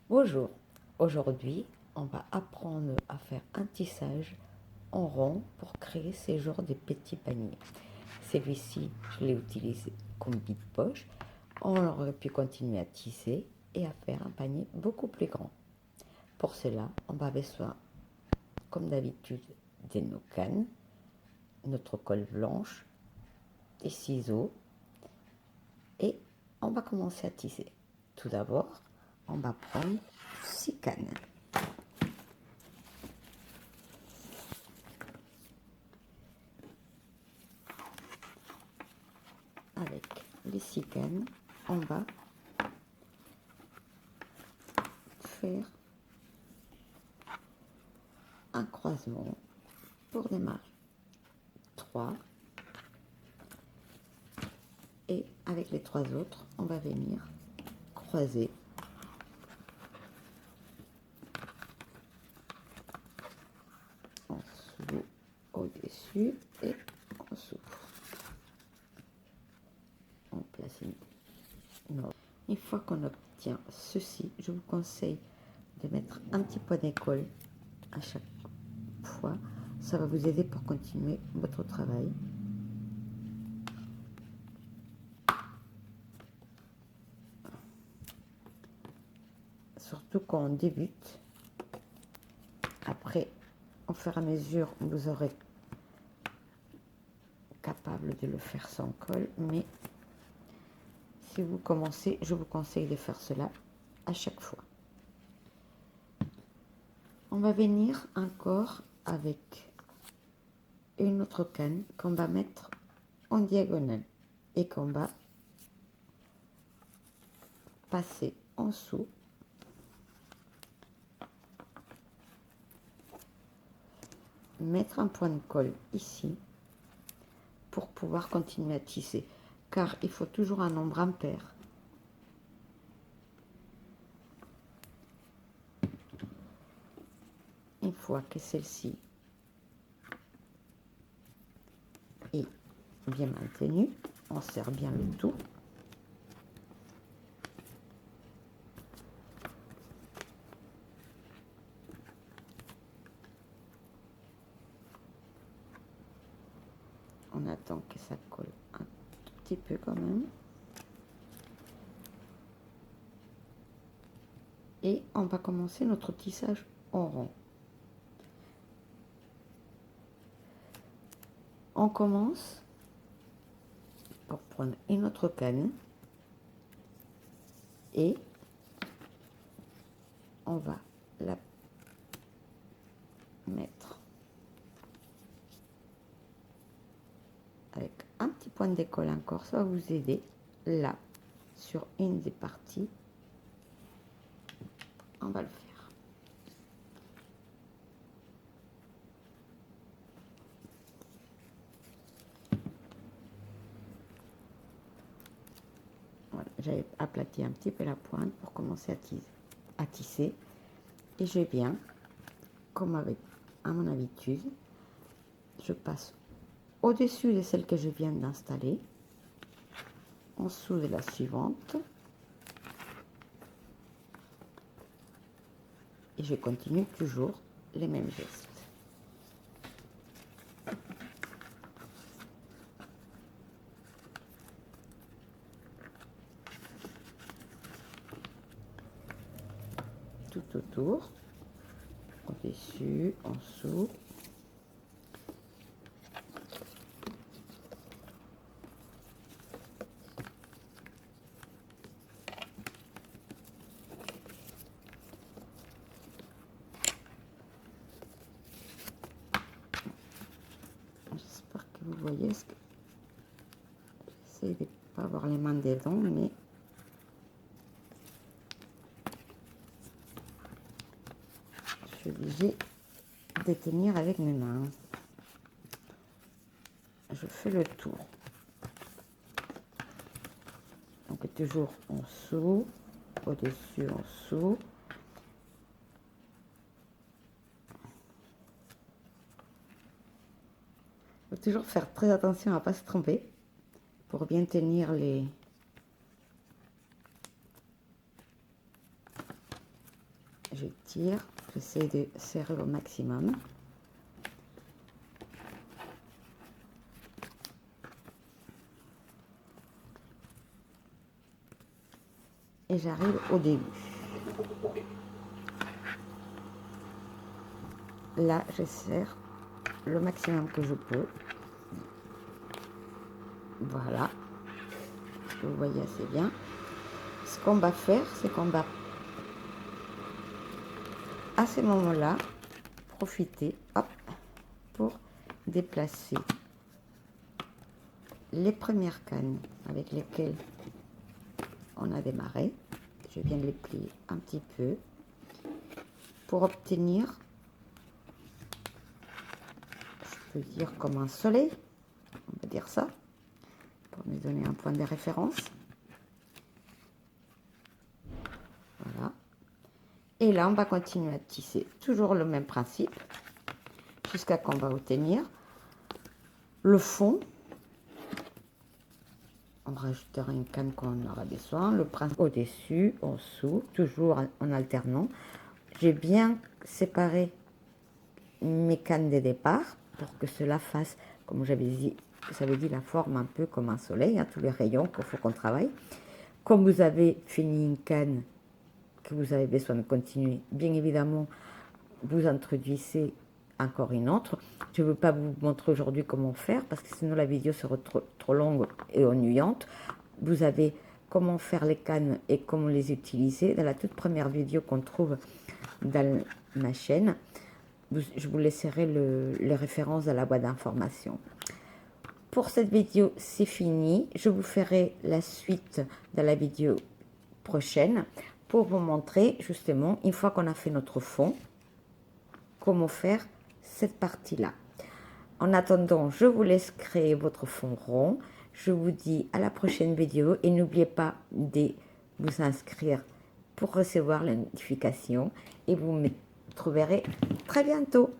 Bonjour, aujourd'hui on va apprendre à faire un tissage en rond pour créer ces genres de petits paniers. Celui-ci, je l'ai utilisé comme vide-poche. On aurait pu continuer à tisser et à faire un panier beaucoup plus grand. Pour cela, on va besoin, comme d'habitude, de nos cannes, notre colle blanche, des ciseaux et on va commencer à tisser. Tout d'abord, on va prendre 6 cannes. Avec les 6 cannes, on va faire un croisement pour démarrer. 3 et avec les 3 autres, on va venir croiser en dessous, au-dessus et en dessous. On place une fois qu'on obtient ceci, je vous conseille de mettre un petit point d'école à chaque fois. Ça va vous aider pour continuer votre travail. Surtout quand on débute. Après, au fur et à mesure, vous aurez capable de le faire sans colle, mais si vous commencez, je vous conseille de faire cela à chaque fois. On va venir encore avec une autre canne qu'on va mettre en diagonale et qu'on va passer en dessous. Mettre un point de colle ici pour pouvoir continuer à tisser, car il faut toujours un nombre impair. Une fois que celle-ci est bien maintenue, on serre bien le tout. On attend que ça colle un tout petit peu quand même. Et on va commencer notre tissage en rond. On commence pour prendre une autre canne et on va la mettre avec un petit point d'école encore, ça va vous aider là sur une des parties. On va le faire. Voilà, j'avais aplati un petit peu la pointe pour commencer à tisser et je viens, comme avec à mon habitude, je passe au-dessus de celle que je viens d'installer, en dessous de la suivante, et je continue toujours les mêmes gestes. Tout autour, au-dessus, en dessous. J'espère que vous voyez ce que j'essaie de ne pas avoir les mains dedans, mais je suis obligée de tenir avec mes mains. Je fais le tour. Donc toujours en dessous, au-dessus, en dessous. Il faut toujours faire très attention à ne pas se tromper pour bien tenir les je tire, j'essaie de serrer au maximum. Et j'arrive au début. Là, je serre le maximum que je peux. Voilà. Vous voyez assez bien. Ce qu'on va faire, c'est qu'on va, à ce moment-là, profiter, hop, pour déplacer les premières cannes avec lesquelles on a démarré. Je viens de les plier un petit peu pour obtenir, je peux dire comme un soleil, on va dire ça, pour nous donner un point de référence. Voilà. Et là, on va continuer à tisser toujours le même principe jusqu'à qu'on va obtenir le fond. On rajoutera une canne qu'on aura besoin, le principe au-dessus, en dessous, toujours en alternant. J'ai bien séparé mes cannes de départ pour que cela fasse, comme j'avais dit, la forme un peu comme un soleil, hein, tous les rayons qu'il faut qu'on travaille. Comme vous avez fini une canne, que vous avez besoin de continuer, bien évidemment, vous introduisez encore une autre. Je ne veux pas vous montrer aujourd'hui comment faire parce que sinon la vidéo sera trop longue et ennuyante. Vous avez comment faire les cannes et comment les utiliser dans la toute première vidéo qu'on trouve dans ma chaîne. Je vous laisserai les références dans la boîte d'informations. Pour cette vidéo, c'est fini. Je vous ferai la suite dans la vidéo prochaine pour vous montrer justement, une fois qu'on a fait notre fond, comment faire cette partie-là. En attendant, je vous laisse créer votre fond rond. Je vous dis à la prochaine vidéo et n'oubliez pas de vous inscrire pour recevoir les notifications et vous me trouverez très bientôt.